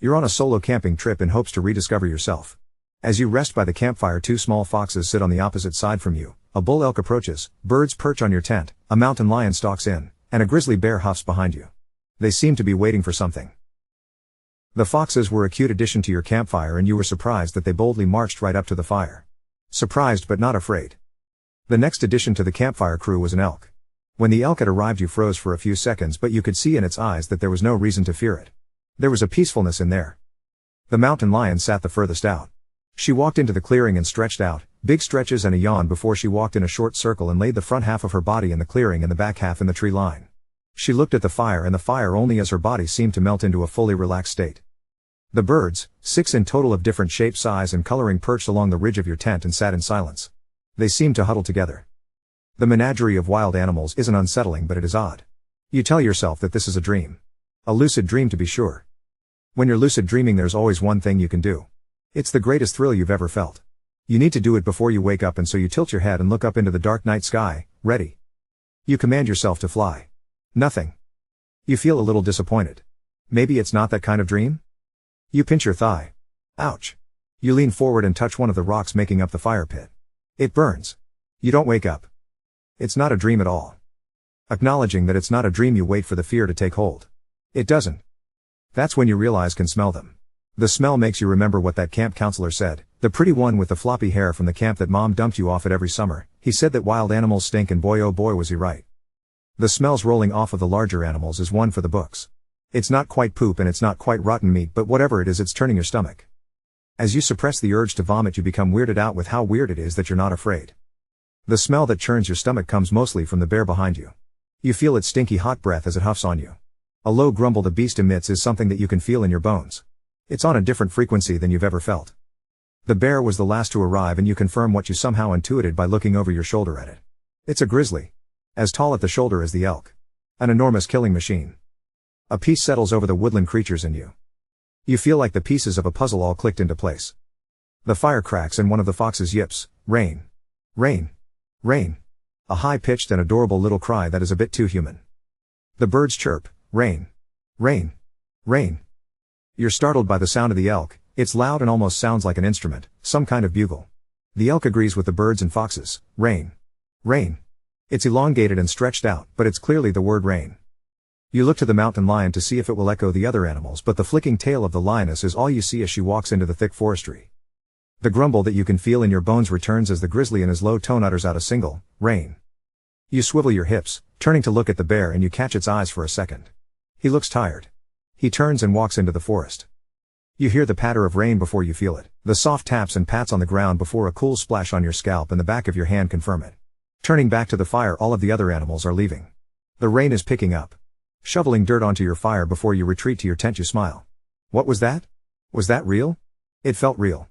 You're on a solo camping trip in hopes to rediscover yourself. As you rest by the campfire, two small foxes sit on the opposite side from you, a bull elk approaches, birds perch on your tent, a mountain lion stalks in, and a grizzly bear huffs behind you. They seem to be waiting for something. The foxes were a cute addition to your campfire, and you were surprised that they boldly marched right up to the fire. Surprised but not afraid. The next addition to the campfire crew was an elk. When the elk had arrived, you froze for a few seconds, but you could see in its eyes that there was no reason to fear it. There was a peacefulness in there. The mountain lion sat the furthest out. She walked into the clearing and stretched out, big stretches and a yawn before she walked in a short circle and laid the front half of her body in the clearing and the back half in the tree line. She looked at the fire and the fire only as her body seemed to melt into a fully relaxed state. The birds, 6 in total of different shape, size and coloring, perched along the ridge of your tent and sat in silence. They seemed to huddle together. The menagerie of wild animals isn't unsettling, but it is odd. You tell yourself that this is a dream. A lucid dream, to be sure. When you're lucid dreaming, there's always one thing you can do. It's the greatest thrill you've ever felt. You need to do it before you wake up, and so you tilt your head and look up into the dark night sky, ready. You command yourself to fly. Nothing. You feel a little disappointed. Maybe it's not that kind of dream? You pinch your thigh. Ouch. You lean forward and touch one of the rocks making up the fire pit. It burns. You don't wake up. It's not a dream at all. Acknowledging that it's not a dream, you wait for the fear to take hold. It doesn't. That's when you realize can smell them. The smell makes you remember what that camp counselor said, the pretty one with the floppy hair from the camp that mom dumped you off at every summer. He said that wild animals stink, and boy oh boy was he right. The smells rolling off of the larger animals is one for the books. It's not quite poop and it's not quite rotten meat, but whatever it is, it's turning your stomach. As you suppress the urge to vomit, you become weirded out with how weird it is that you're not afraid. The smell that churns your stomach comes mostly from the bear behind you. You feel its stinky hot breath as it huffs on you. A low grumble the beast emits is something that you can feel in your bones. It's on a different frequency than you've ever felt. The bear was the last to arrive, and you confirm what you somehow intuited by looking over your shoulder at it. It's a grizzly. As tall at the shoulder as the elk. An enormous killing machine. A peace settles over the woodland creatures in you. You feel like the pieces of a puzzle all clicked into place. The fire cracks and one of the foxes yips, "Rain. Rain. Rain." A high-pitched and adorable little cry that is a bit too human. The birds chirp, "Rain. Rain. Rain." You're startled by the sound of the elk. It's loud and almost sounds like an instrument, some kind of bugle. The elk agrees with the birds and foxes, "Rain. Rain." It's elongated and stretched out, but it's clearly the word rain. You look to the mountain lion to see if it will echo the other animals, but the flicking tail of the lioness is all you see as she walks into the thick forestry. The grumble that you can feel in your bones returns as the grizzly in his low tone utters out a single, "Rain." You swivel your hips, turning to look at the bear, and you catch its eyes for a second. He looks tired. He turns and walks into the forest. You hear the patter of rain before you feel it. The soft taps and pats on the ground before a cool splash on your scalp and the back of your hand confirm it. Turning back to the fire, all of the other animals are leaving. The rain is picking up. Shoveling dirt onto your fire before you retreat to your tent, you smile. What was that? Was that real? It felt real.